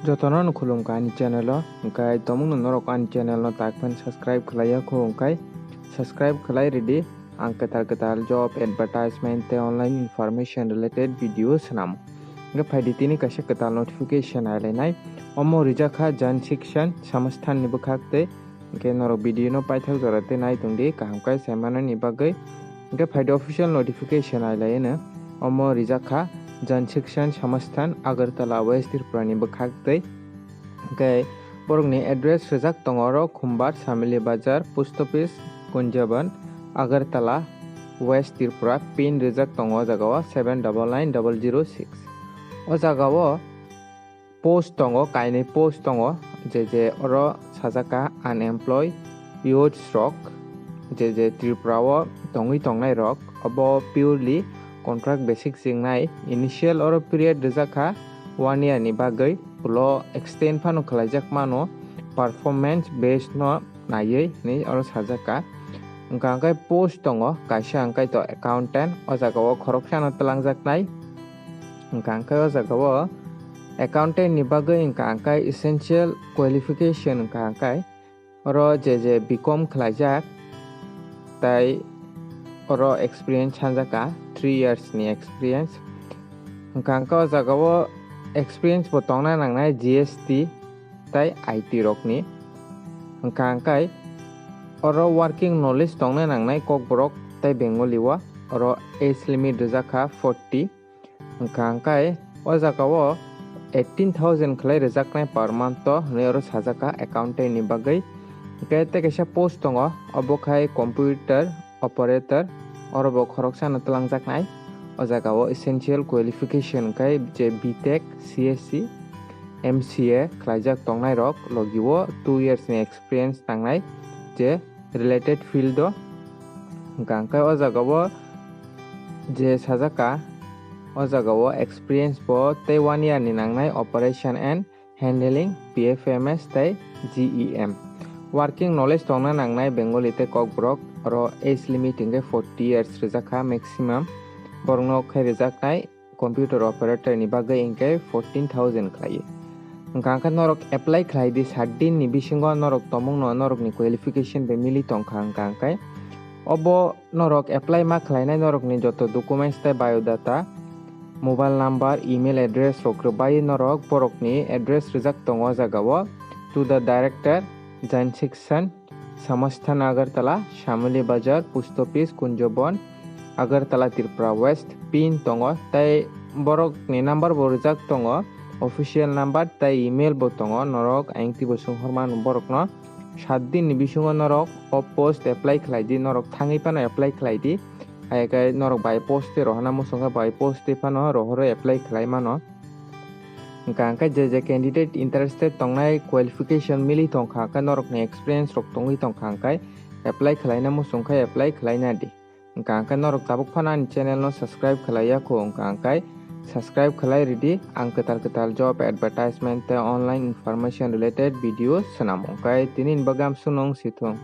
Jotono khulum ka ani channel o hingkai tomung no norok ani channel no takpan subscribe khlaiya ko hingkai subscribe khlai ready ang ketar job advertisement te online information related video sanam hingga phaidi tini kaisa ketal notification ailainai omo rijakha jan Shikshan Sansthan ni bukhak te hingke norok video no paithak jorate nai tungdi kahamkai saimano ni bagoi hingga phaidi official notification ailaina omo rijakha jan Shikshan Sansthan Agartala West Tripura ni bukhak tei hingke borok ni address rijak tongo aro Khumbar Samili Bazar Post Office Kunjaban Agartala West Tripura pin rijak tongo jagao 799006 o jagao post tongo kainai post tongo je oro sajaka unemployed youth rok je Tripura o tongui tongnai rok abo purely contract basic jingnai initial oro period rijakha 1 year ni bagoi ulo extend phano khlaijak mano performance based no naiye ni oro sajaka hingkai post tongo kaisa hingkai to accountant o jagao khoroksa no talangjak nai hingkai o jagao accountant ni bagoi hingkai essential qualification hingkai oro je BCom khlaijak tai oro experience hanjaka 3 years ni experience hingkai o jagao experience bo tongna nangnai GST tai IT rok ni hingkai oro working knowledge tongna nangnai kokborok tai Bengali o oro age limit rijakha 40 hingkai o jagao 18,000 khlai rijaknai per month to hinui oro sajaka accountant ni bagoi hingkai tei kaisa post tongo obo khai computer operator oro bo khoroksa no talangjaknai o jagao essential qualification kai je BTech CSC MCA khlaijak tongnai rok logio 2 years ni experience tangnai je related field o hingkai o jagao je sajaka o jagao experience bo tei 1 year ni nangnai operation and handling PFMS tai GEM working knowledge tongna nangnai Bengali tei kokborok oro age limit hingke 40 years rijakha maximum borokno khai rijaknai computer operator ni bagoi hingke 14,000 khlaiye hingkai norok apply khlai di 7 din ni bisingo norok tomung no norok ni qualification be mili tongkha hingkai obo norok apply ma khlainai norok ni joto documents tai biodata mobile number email address rok rubai norok borok ni address rijak tongo jagao to the director jan Shikshan Sansthan Agartala Samili Bazar Post Office Kunjaban Agartala Tripura West pin tongo tai borok ni number bo rijak tongo official number tai email bo tongo norok aingti bo sunghorma borok no 7 din ni bisingo norok o post apply khlai di norok thangui pano apply khlai di aikai norok by post te rohana musonga by post te pano rohoro apply khlai mano hingkai je candidate interested tongnai qualification mili tongkha ka norok ni experience rok tongui tongkha hingkai apply khlaina musongkhai apply khlaina di hingkai norok tabuk phano ani channel no subscribe khlaiya ko hingkai subscribe khlai ready ang ketal job advertisement te online information related video sanam hingkai tinin bagam sunong sithong